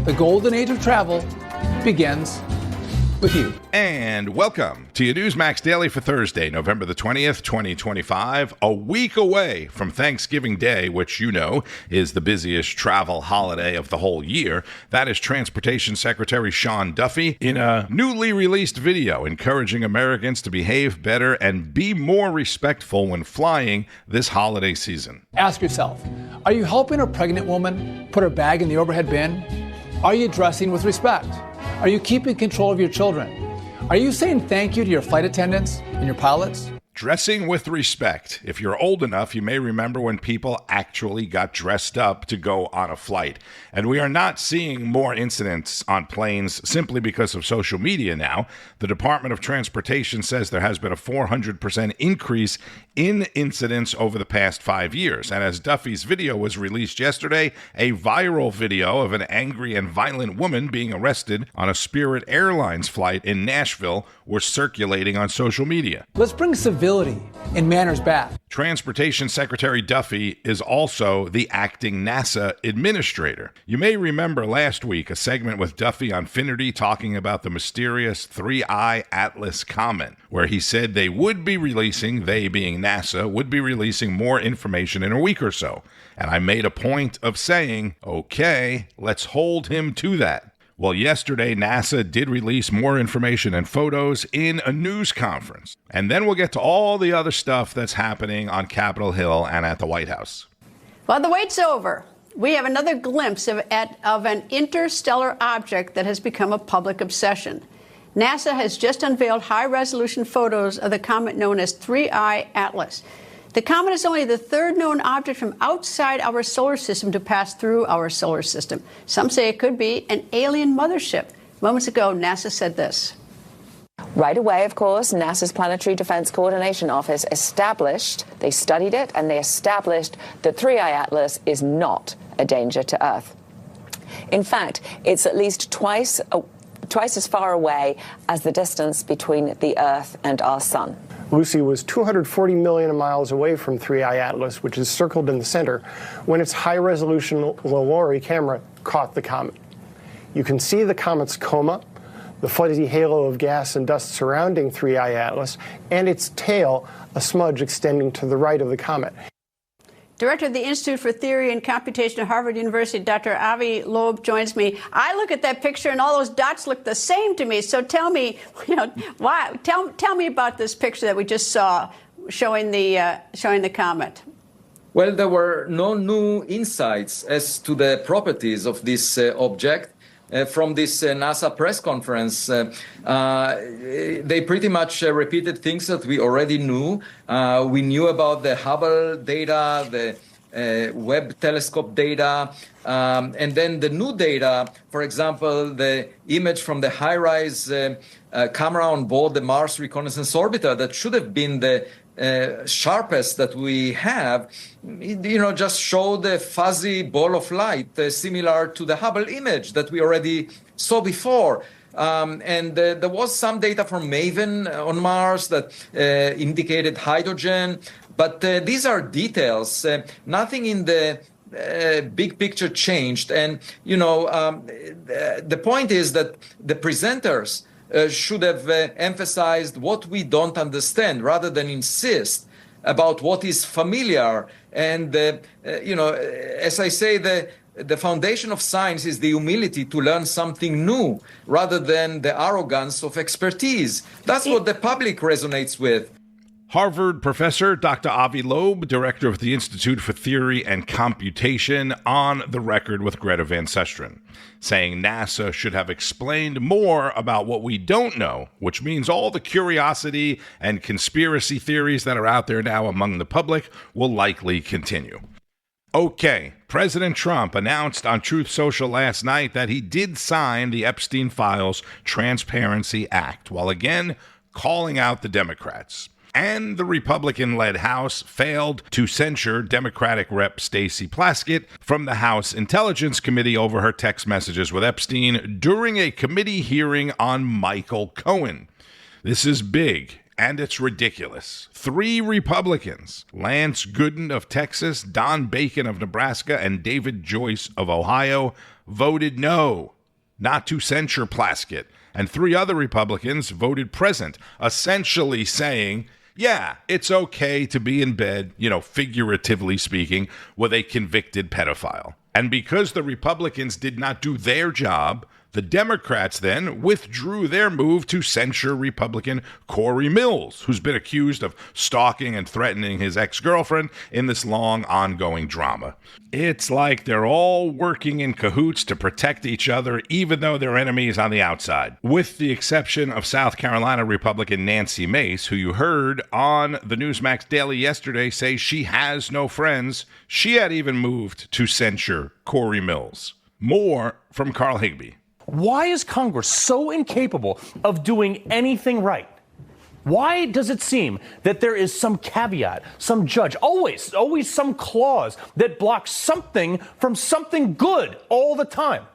The golden age of travel begins with you. And welcome to your Newsmax Daily for Thursday, November the 20th, 2025, a week away from Thanksgiving Day, which you know is the busiest travel holiday of the whole year. That is Transportation Secretary Sean Duffy in a newly released video encouraging Americans to behave better and be more respectful when flying this holiday season. Ask yourself, are you helping a pregnant woman put her bag in the overhead bin? Are you dressing with respect? Are you keeping control of your children? Are you saying thank you to your flight attendants and your pilots? Dressing with respect. If you're old enough, you may remember when people actually got dressed up to go on a flight. And we are not seeing more incidents on planes simply because of social media now. The Department of Transportation says there has been a 400% increase in incidents over the past 5 years. And as Duffy's video was released yesterday, a viral video of an angry and violent woman being arrested on a Spirit Airlines flight in Nashville was circulating on social media. Let's bring civility and manners back. Transportation Secretary Duffy is also the acting NASA administrator. You may remember last week a segment with Duffy on Finnerty talking about the mysterious 3I Atlas Comet, where he said they would be releasing, they being NASA, would be releasing more information in a week or so. And I made a point of saying, okay, let's hold him to that. Well, yesterday, NASA did release more information and photos in a news conference. And then we'll get to all the other stuff that's happening on Capitol Hill and at the White House. Well, the wait's over. We have another glimpse of an interstellar object that has become a public obsession. NASA has just unveiled high-resolution photos of the comet known as 3I Atlas. The comet is only the third known object from outside our solar system to pass through our solar system. Some say it could be an alien mothership. Moments ago, NASA said this. Right away, of course, NASA's Planetary Defense Coordination Office they studied it, and they established that 3I Atlas is not a danger to Earth. In fact, it's at least twice as far away as the distance between the Earth and our sun. Lucy was 240 million miles away from 3I Atlas, which is circled in the center, when its high-resolution LORRI camera caught the comet. You can see the comet's coma, the fuzzy halo of gas and dust surrounding 3I Atlas, and its tail, a smudge extending to the right of the comet. Director of the Institute for Theory and Computation at Harvard University, Dr. Avi Loeb, joins me. I look at that picture and all those dots look the same to me. So tell me, why? Tell me about this picture that we just saw showing the comet. Well, there were no new insights as to the properties of this object. From this NASA press conference, they pretty much repeated things that we already knew. We knew about the Hubble data, the Webb telescope data, and then the new data, for example, the image from the high-rise camera on board the Mars Reconnaissance Orbiter that should have been the sharpest that we have, just showed a fuzzy ball of light similar to the Hubble image that we already saw before. And there was some data from MAVEN on Mars that indicated hydrogen. But these are details. Nothing in the big picture changed. And, the point is that the presenters should have emphasized what we don't understand rather than insist about what is familiar. And, as I say, the foundation of science is the humility to learn something new rather than the arrogance of expertise. That's what the public resonates with. Harvard professor Dr. Avi Loeb, director of the Institute for Theory and Computation, on the record with Greta Van Susteren, saying NASA should have explained more about what we don't know, which means all the curiosity and conspiracy theories that are out there now among the public will likely continue. Okay, President Trump announced on Truth Social last night that he did sign the Epstein Files Transparency Act, while again calling out the Democrats. And the Republican-led House failed to censure Democratic Rep. Stacey Plaskett from the House Intelligence Committee over her text messages with Epstein during a committee hearing on Michael Cohen. This is big, And it's ridiculous. 3 Republicans, Lance Gooden of Texas, Don Bacon of Nebraska, and David Joyce of Ohio, voted no, not to censure Plaskett. And 3 other Republicans voted present, essentially saying, yeah, it's okay to be in bed, figuratively speaking, with a convicted pedophile. And because the Republicans did not do their job, the Democrats then withdrew their move to censure Republican Corey Mills, who's been accused of stalking and threatening his ex-girlfriend in this long, ongoing drama. It's like they're all working in cahoots to protect each other, even though they're enemies on the outside. With the exception of South Carolina Republican Nancy Mace, who you heard on the Newsmax Daily yesterday say she has no friends. She had even moved to censure Corey Mills. More from Carl Higbie. Why is Congress so incapable of doing anything right? Why does it seem that there is some caveat, some judge, always some clause that blocks something from something good all the time?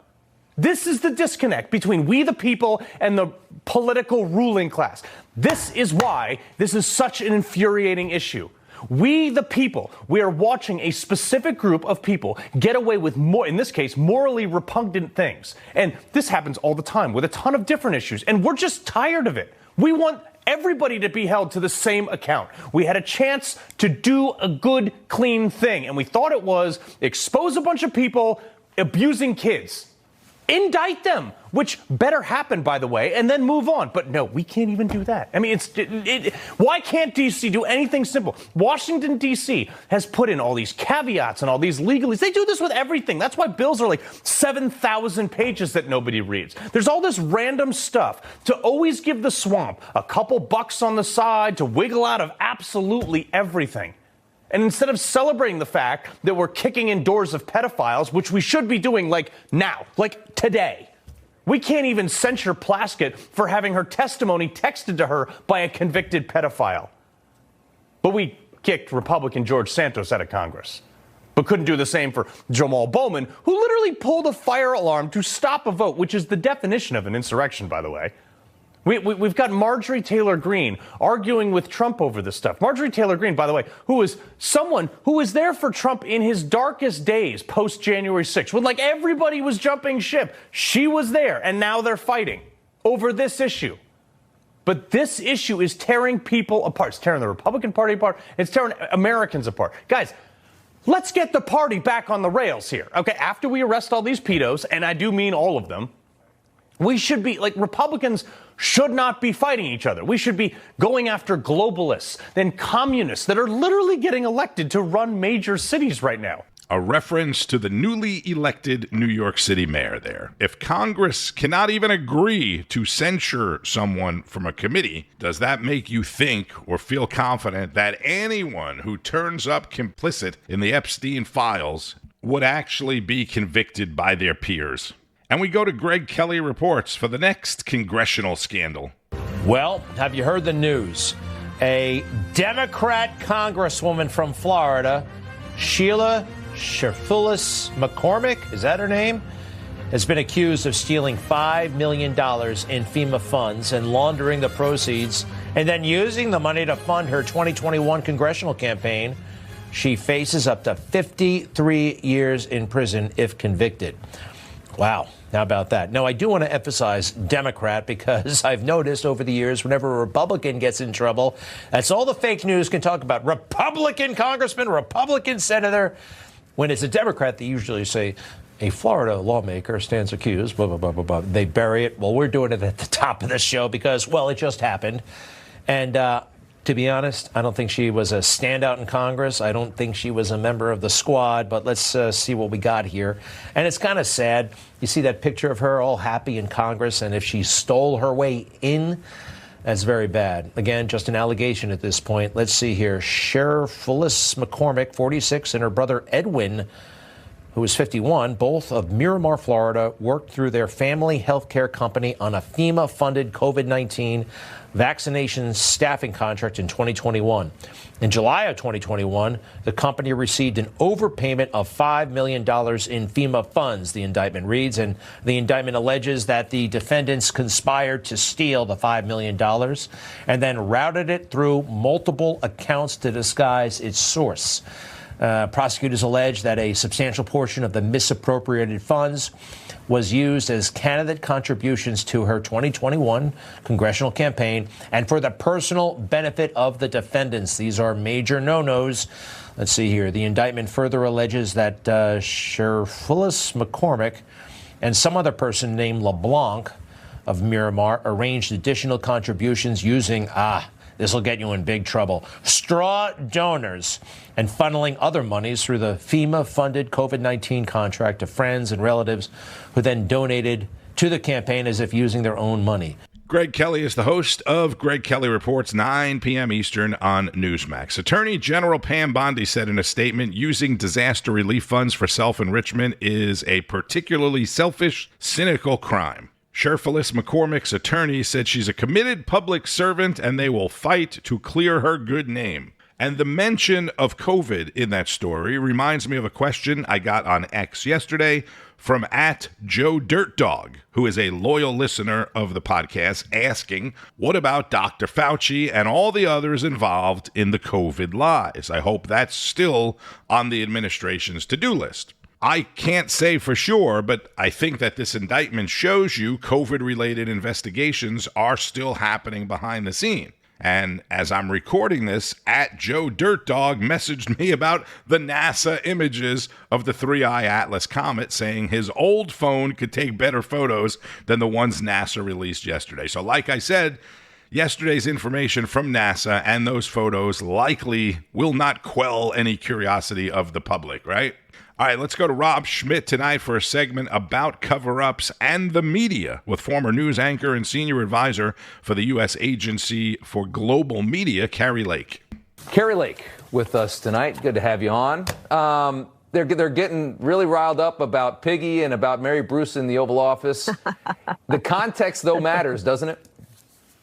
This is the disconnect between we the people and the political ruling class. This is why this is such an infuriating issue. We, the people, we are watching a specific group of people get away with more, in this case, morally repugnant things. And this happens all the time with a ton of different issues. And we're just tired of it. We want everybody to be held to the same account. We had a chance to do a good, clean thing. And we thought it was expose a bunch of people abusing kids. Indict them, which better happen, by the way, and then move on. But no, we can't even do that. I mean, why can't D.C. do anything simple? Washington, D.C. has put in all these caveats and all these legalese. They do this with everything. That's why bills are like 7,000 pages that nobody reads. There's all this random stuff to always give the swamp a couple bucks on the side to wiggle out of absolutely everything. And instead of celebrating the fact that we're kicking in doors of pedophiles, which we should be doing like now, like today, we can't even censure Plaskett for having her testimony texted to her by a convicted pedophile. But we kicked Republican George Santos out of Congress, but couldn't do the same for Jamal Bowman, who literally pulled a fire alarm to stop a vote, which is the definition of an insurrection, by the way. We've got Marjorie Taylor Greene arguing with Trump over this stuff. Marjorie Taylor Greene, by the way, who is someone who was there for Trump in his darkest days post-January 6th, when like everybody was jumping ship. She was there, and now they're fighting over this issue. But this issue is tearing people apart. It's tearing the Republican Party apart. It's tearing Americans apart. Guys, let's get the party back on the rails here. Okay, after we arrest all these pedos, and I do mean all of them, we should be, like, Republicans should not be fighting each other. We should be going after globalists, then communists that are literally getting elected to run major cities right now. A reference to the newly elected New York City mayor there. If Congress cannot even agree to censure someone from a committee, does that make you think or feel confident that anyone who turns up complicit in the Epstein files would actually be convicted by their peers? And we go to Greg Kelly Reports for the next congressional scandal. Well, have you heard the news? A Democrat congresswoman from Florida, Sheila Cherfilus-McCormick, is that her name? Has been accused of stealing $5 million in FEMA funds and laundering the proceeds and then using the money to fund her 2021 congressional campaign. She faces up to 53 years in prison if convicted. Wow. How about that? Now, I do want to emphasize Democrat because I've noticed over the years whenever a Republican gets in trouble, that's all the fake news can talk about. Republican congressman, Republican senator. When it's a Democrat, they usually say a Florida lawmaker stands accused, blah, blah, blah, blah, blah. They bury it. Well, we're doing it at the top of the show because, well, it just happened. And to be honest, I don't think she was a standout in Congress. I don't think she was a member of the squad, but let's see what we got here. And it's kind of sad. You see that picture of her all happy in Congress, and if she stole her way in, that's very bad. Again, just an allegation at this point. Let's see here. Cherfilus-McCormick, 46, and her brother Edwin who was 51, both of Miramar, Florida, worked through their family health care company on a FEMA-funded COVID-19 vaccination staffing contract in 2021. In July of 2021, the company received an overpayment of $5 million in FEMA funds, the indictment reads, and the indictment alleges that the defendants conspired to steal the $5 million and then routed it through multiple accounts to disguise its source. Prosecutors allege that a substantial portion of the misappropriated funds was used as candidate contributions to her 2021 congressional campaign and for the personal benefit of the defendants. These are major no-nos. Let's see here. The indictment further alleges that Cherfilus-McCormick and some other person named LeBlanc of Miramar arranged additional contributions using, this will get you in big trouble, straw donors, and funneling other monies through the FEMA-funded COVID-19 contract to friends and relatives who then donated to the campaign as if using their own money. Greg Kelly is the host of Greg Kelly Reports, 9 p.m. Eastern on Newsmax. Attorney General Pam Bondi said in a statement, using disaster relief funds for self-enrichment is a particularly selfish, cynical crime. Cherfilus-McCormick's attorney said she's a committed public servant and they will fight to clear her good name. And the mention of COVID in that story reminds me of a question I got on X yesterday from @JoeDirtDog, who is a loyal listener of the podcast, asking, what about Dr. Fauci and all the others involved in the COVID lies? I hope that's still on the administration's to-do list. I can't say for sure, but I think that this indictment shows you COVID-related investigations are still happening behind the scene. And as I'm recording this, @JoeDirtDog messaged me about the NASA images of the 3I Atlas comet, saying his old phone could take better photos than the ones NASA released yesterday. So like I said, yesterday's information from NASA and those photos likely will not quell any curiosity of the public, right? All right, let's go to Rob Schmidt tonight for a segment about cover-ups and the media with former news anchor and senior advisor for the U.S. Agency for Global Media, Kari Lake. Kari Lake with us tonight. Good to have you on. They're getting really riled up about Piggy and about Mary Bruce in the Oval Office. The context, though, matters, doesn't it?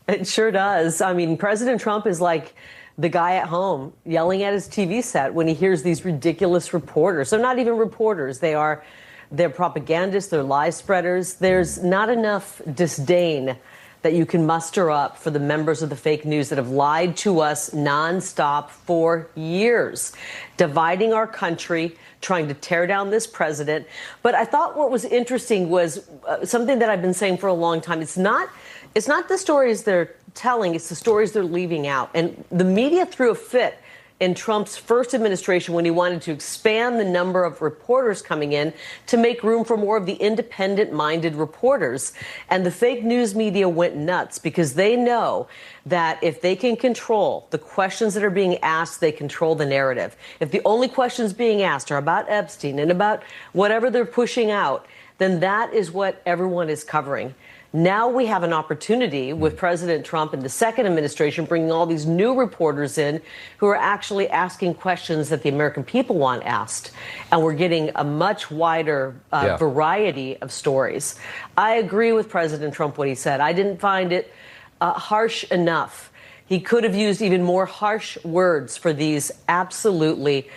It sure does. I mean, President Trump is like the guy at home yelling at his TV set when he hears these ridiculous reporters. They're not even reporters. They're propagandists. They're lie spreaders. There's not enough disdain that you can muster up for the members of the fake news that have lied to us nonstop for years, dividing our country, trying to tear down this president. But I thought what was interesting was something that I've been saying for a long time. It's not the stories they're telling, it's the stories they're leaving out. And the media threw a fit in Trump's first administration when he wanted to expand the number of reporters coming in to make room for more of the independent-minded reporters. And the fake news media went nuts because they know that if they can control the questions that are being asked, they control the narrative. If the only questions being asked are about Epstein and about whatever they're pushing out, then that is what everyone is covering. Now we have an opportunity with President Trump and the second administration bringing all these new reporters in who are actually asking questions that the American people want asked. And we're getting a much wider variety of stories. I agree with President Trump what he said. I didn't find it harsh enough. He could have used even more harsh words for these absolutely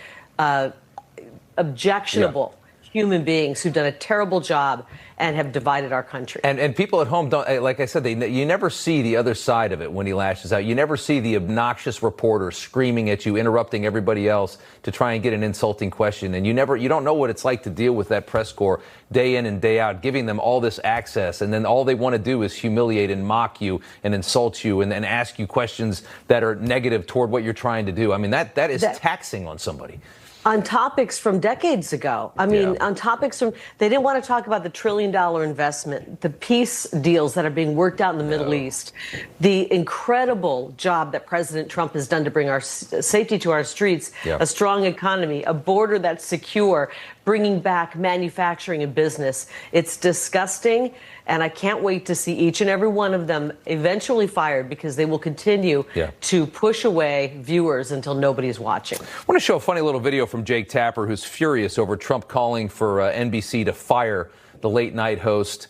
objectionable human beings who've done a terrible job and have divided our country. And people at home don't, like I said, you never see the other side of it when he lashes out. You never see the obnoxious reporter screaming at you, interrupting everybody else to try and get an insulting question. And you don't know what it's like to deal with that press corps day in and day out, giving them all this access. And then all they want to do is humiliate and mock you and insult you and then ask you questions that are negative toward what you're trying to do. I mean, that is taxing on somebody. On topics from decades ago. I mean, on topics from, they didn't want to talk about the $1 trillion billion investment, the peace deals that are being worked out in the Middle East, the incredible job that President Trump has done to bring our safety to our streets, a strong economy, a border that's secure, bringing back manufacturing and business. It's disgusting, and I can't wait to see each and every one of them eventually fired, because they will continue to push away viewers until nobody's watching. I want to show a funny little video from Jake Tapper, who's furious over Trump calling for NBC to fire the late-night host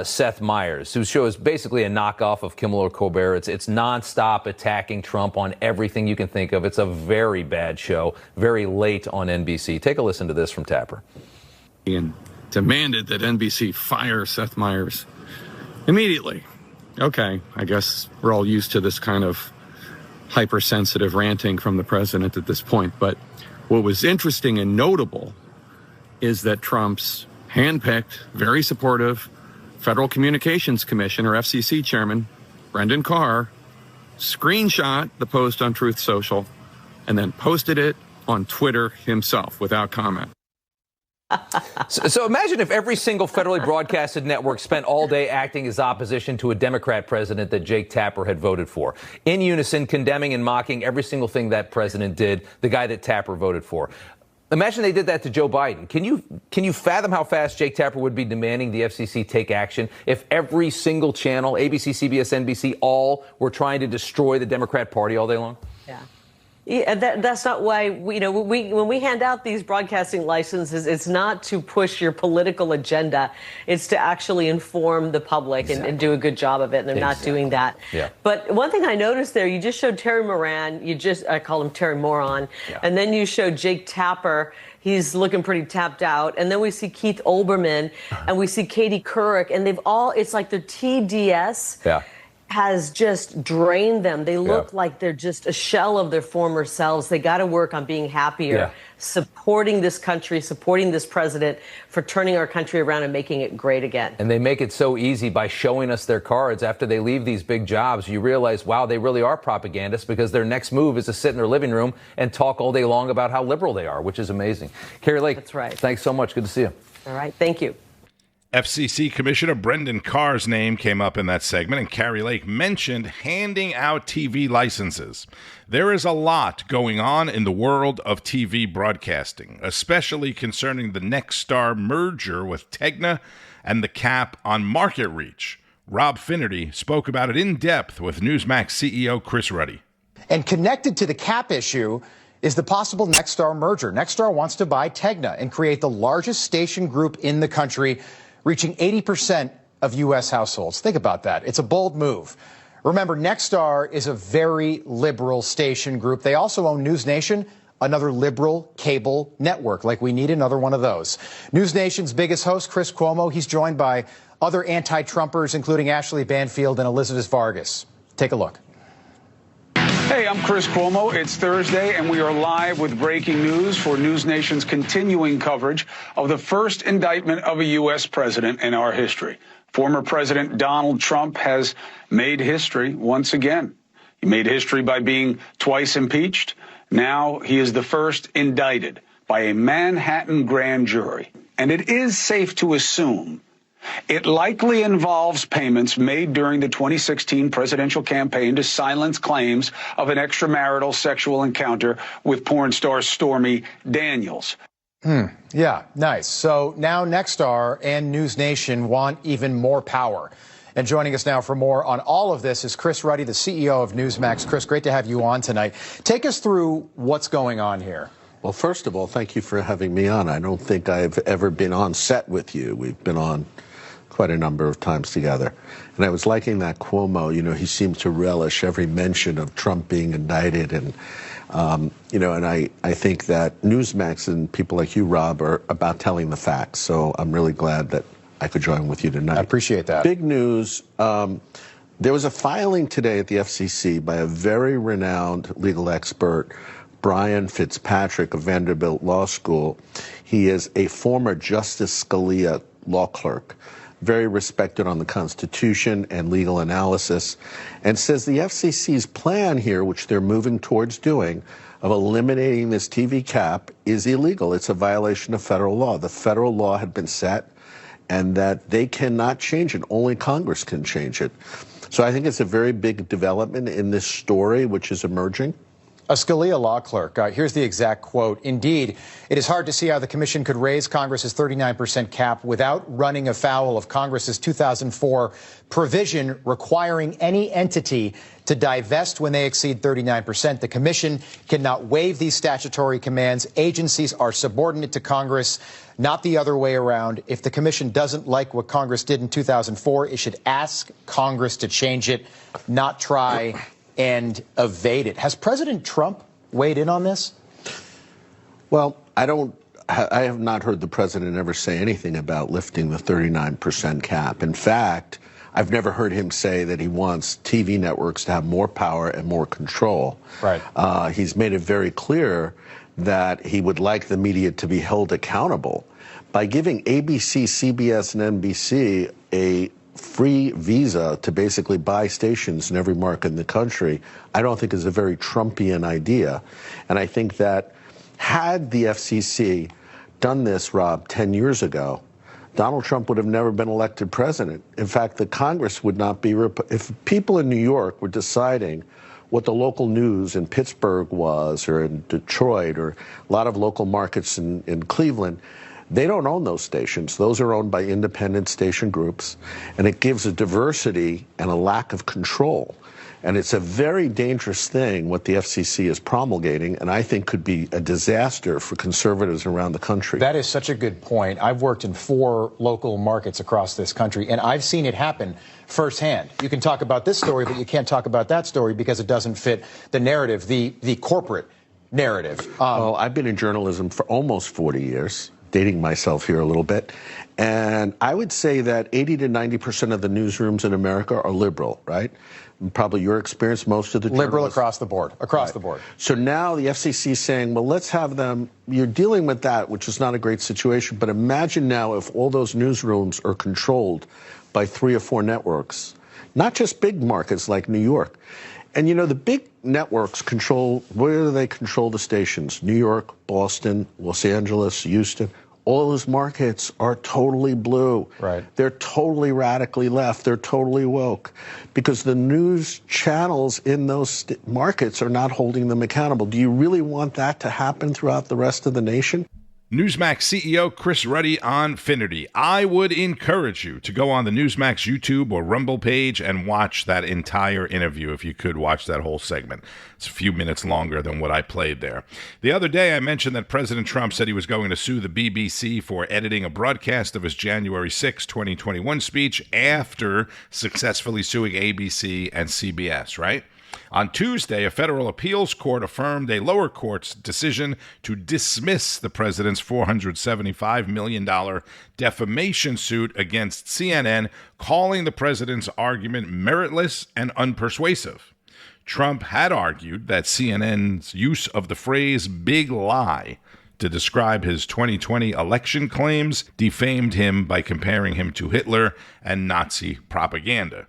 Seth Meyers, whose show is basically a knockoff of Kimmel or Colbert. It's nonstop attacking Trump on everything you can think of. It's a very bad show, very late on NBC. Take a listen to this from Tapper. And demanded that NBC fire Seth Meyers immediately. Okay, I guess we're all used to this kind of hypersensitive ranting from the president at this point. But what was interesting and notable is that Trump's handpicked, very supportive Federal Communications Commission, or FCC chairman, Brendan Carr, screenshot the post on Truth Social and then posted it on Twitter himself without comment. So imagine if every single federally broadcasted network spent all day acting as opposition to a Democrat president that Jake Tapper had voted for, in unison condemning and mocking every single thing that president did, the guy that Tapper voted for. Imagine they did that to Joe Biden. Can you fathom how fast Jake Tapper would be demanding the FCC take action if every single channel, ABC, CBS, NBC, all were trying to destroy the Democrat Party all day long? Yeah, that's not why when we hand out these broadcasting licenses, it's not to push your political agenda. It's to actually inform the public and do a good job of it. And they're not doing that. Yeah. But one thing I noticed there, you just showed Terry Moran. I call him Terry Moron. Yeah. And then you showed Jake Tapper. He's looking pretty tapped out. And then we see Keith Olbermann and we see Katie Couric. And it's like their TDS. Has just drained them. They look like they're just a shell of their former selves. They got to work on being happier, supporting this country, supporting this president for turning our country around and making it great again. And they make it so easy by showing us their cards after they leave these big jobs. You realize, wow, they really are propagandists, because their next move is to sit in their living room and talk all day long about how liberal they are, which is amazing. Kari Lake, that's right. Thanks so much. Good to see you. All right. Thank you. FCC Commissioner Brendan Carr's name came up in that segment, and Kari Lake mentioned handing out TV licenses. There is a lot going on in the world of TV broadcasting, especially concerning the Nexstar merger with Tegna and the cap on market reach. Rob Finnerty spoke about it in depth with Newsmax CEO Chris Ruddy. And connected to the cap issue is the possible Nexstar merger. Nexstar wants to buy Tegna and create the largest station group in the country, reaching 80% of U.S. households. Think about that. It's a bold move. Remember, Nexstar is a very liberal station group. They also own News Nation, another liberal cable network, like we need another one of those. News Nation's biggest host, Chris Cuomo, he's joined by other anti-Trumpers, including Ashley Banfield and Elizabeth Vargas. Take a look. Hey, I'm Chris Cuomo. It's Thursday, and we are live with breaking news for News Nation's continuing coverage of the first indictment of a U.S. president in our history. Former President Donald Trump has made history once again. He made history by being twice impeached. Now he is the first indicted by a Manhattan grand jury. And it is safe to assume it likely involves payments made during the 2016 presidential campaign to silence claims of an extramarital sexual encounter with porn star Stormy Daniels. Yeah, nice. So now Nexstar and News Nation want even more power. And joining us now for more on all of this is Chris Ruddy, the CEO of Newsmax. Chris, great to have you on tonight. Take us through what's going on here. Well, first of all, thank you for having me on. I don't think I've ever been on set with you. We've been on quite a number of times together. And I was liking that Cuomo, he seemed to relish every mention of Trump being indicted. And, and I think that Newsmax and people like you, Rob, are about telling the facts. So I'm really glad that I could join with you tonight. I appreciate that. Big news. There was a filing today at the FCC by a very renowned legal expert, Brian Fitzpatrick of Vanderbilt Law School. He is a former Justice Scalia law clerk, very respected on the Constitution and legal analysis, and says the FCC's plan here, which they're moving towards doing, of eliminating this TV cap is illegal. It's a violation of federal law. The federal law had been set. and that they cannot change it. Only Congress can change it. So I think it's a very big development in this story, which is emerging. A Scalia law clerk. Here's the exact quote. Indeed, it is hard to see how the commission could raise Congress's 39% cap without running afoul of Congress's 2004 provision requiring any entity to divest when they exceed 39%. The commission cannot waive these statutory commands. Agencies are subordinate to Congress, not the other way around. If the commission doesn't like what Congress did in 2004, it should ask Congress to change it, not try and evade it. Has President Trump weighed in on this? Well, I have not heard the president ever say anything about lifting the 39% cap. In fact, I've never heard him say that he wants TV networks to have more power and more control. Right. He's made it very clear that he would like the media to be held accountable. By giving ABC, CBS, and NBC a free visa to basically buy stations in every market in the country, I don't think is a very Trumpian idea. And I think that had the FCC done this, Rob, 10 years ago, Donald Trump would have never been elected president. In fact, the Congress would not be, if people in New York were deciding what the local news in Pittsburgh was, or in Detroit, or a lot of local markets in Cleveland, they don't own those stations. Those are owned by independent station groups, and it gives a diversity and a lack of control. And it's a very dangerous thing what the FCC is promulgating, and I think could be a disaster for conservatives around the country. That is such a good point. I've worked in 4 local markets across this country, and I've seen it happen firsthand. You can talk about this story, but you can't talk about that story because it doesn't fit the narrative, the corporate narrative. Well, I've been in journalism for almost 40 years. Dating myself here a little bit. And I would say that 80 to 90% of the newsrooms in America are liberal, right? And probably your experience, most of the liberal across the board, the board. So now the FCC is saying, well, let's have them, you're dealing with that, which is not a great situation, but imagine now if all those newsrooms are controlled by 3 or 4 networks, not just big markets like New York. And, you know, the big networks control, where do they control the stations? New York, Boston, Los Angeles, Houston. All those markets are totally blue. Right. They're totally radically left. They're totally woke because the news channels in those markets are not holding them accountable. Do you really want that to happen throughout the rest of the nation? Newsmax CEO Chris Ruddy on Finnerty. I would encourage you to go on the Newsmax YouTube or Rumble page and watch that entire interview if you could watch that whole segment. It's a few minutes longer than what I played there. The other day I mentioned that President Trump said he was going to sue the BBC for editing a broadcast of his January 6, 2021 speech after successfully suing ABC and CBS, right? On Tuesday, a federal appeals court affirmed a lower court's decision to dismiss the president's $475 million defamation suit against CNN, calling the president's argument meritless and unpersuasive. Trump had argued that CNN's use of the phrase big lie to describe his 2020 election claims defamed him by comparing him to Hitler and Nazi propaganda.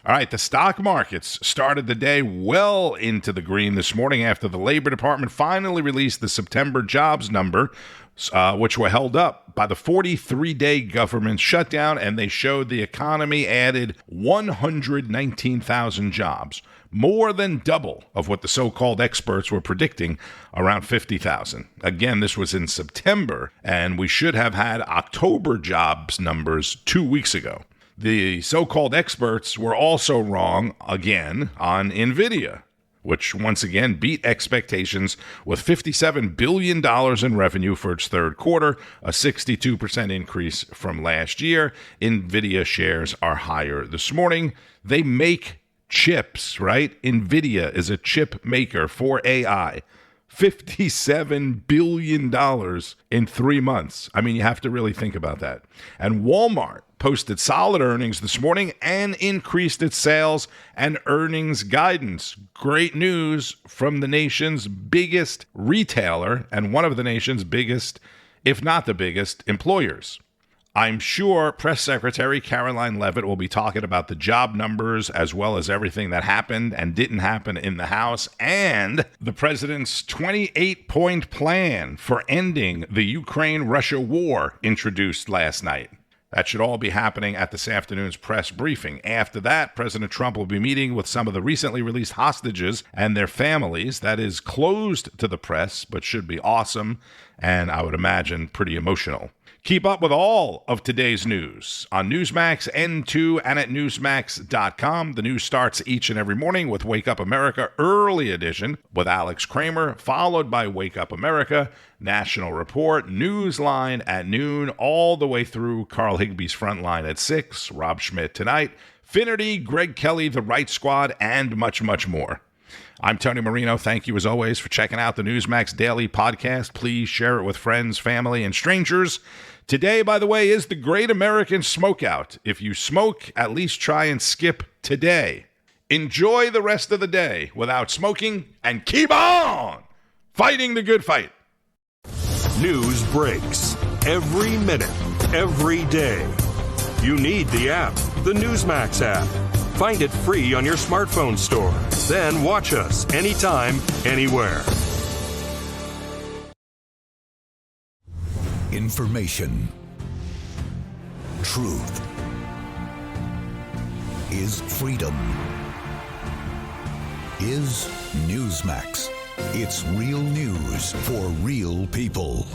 All right, the stock markets started the day well into the green this morning after the Labor Department finally released the September jobs number, which were held up by the 43-day government shutdown, and they showed the economy added 119,000 jobs, more than double of what the so-called experts were predicting, around 50,000. Again, this was in September, and we should have had October jobs numbers 2 weeks ago. The so-called experts were also wrong again on NVIDIA, which once again beat expectations with $57 billion in revenue for its third quarter, a 62% increase from last year. NVIDIA shares are higher this morning. They make chips, right? NVIDIA is a chip maker for AI. $57 billion in 3 months. I mean, you have to really think about that. And Walmart posted solid earnings this morning and increased its sales and earnings guidance. Great news from the nation's biggest retailer and one of the nation's biggest, if not the biggest, employers. I'm sure Press Secretary Caroline Leavitt will be talking about the job numbers as well as everything that happened and didn't happen in the House and the president's 28-point plan for ending the Ukraine-Russia war introduced last night. That should all be happening at this afternoon's press briefing. After that, President Trump will be meeting with some of the recently released hostages and their families. That is closed to the press, but should be awesome, and I would imagine pretty emotional. Keep up with all of today's news on Newsmax, N2, and at Newsmax.com. The news starts each and every morning with Wake Up America Early Edition with Alex Kramer, followed by Wake Up America, National Report, Newsline at noon, all the way through Carl Higbie's Frontline at 6, Rob Schmidt tonight, Finnerty, Greg Kelly, The Right Squad, and much, much more. I'm Tony Marino. Thank you, as always, for checking out the Newsmax Daily Podcast. Please share it with friends, family, and strangers. Today, by the way, is the Great American Smokeout. If you smoke, at least try and skip today. Enjoy the rest of the day without smoking, and keep on fighting the good fight. News breaks every minute, every day. You need the app, the Newsmax app. Find it free on your smartphone store. Then watch us anytime, anywhere. Information. Truth is freedom. Is Newsmax. It's real news for real people.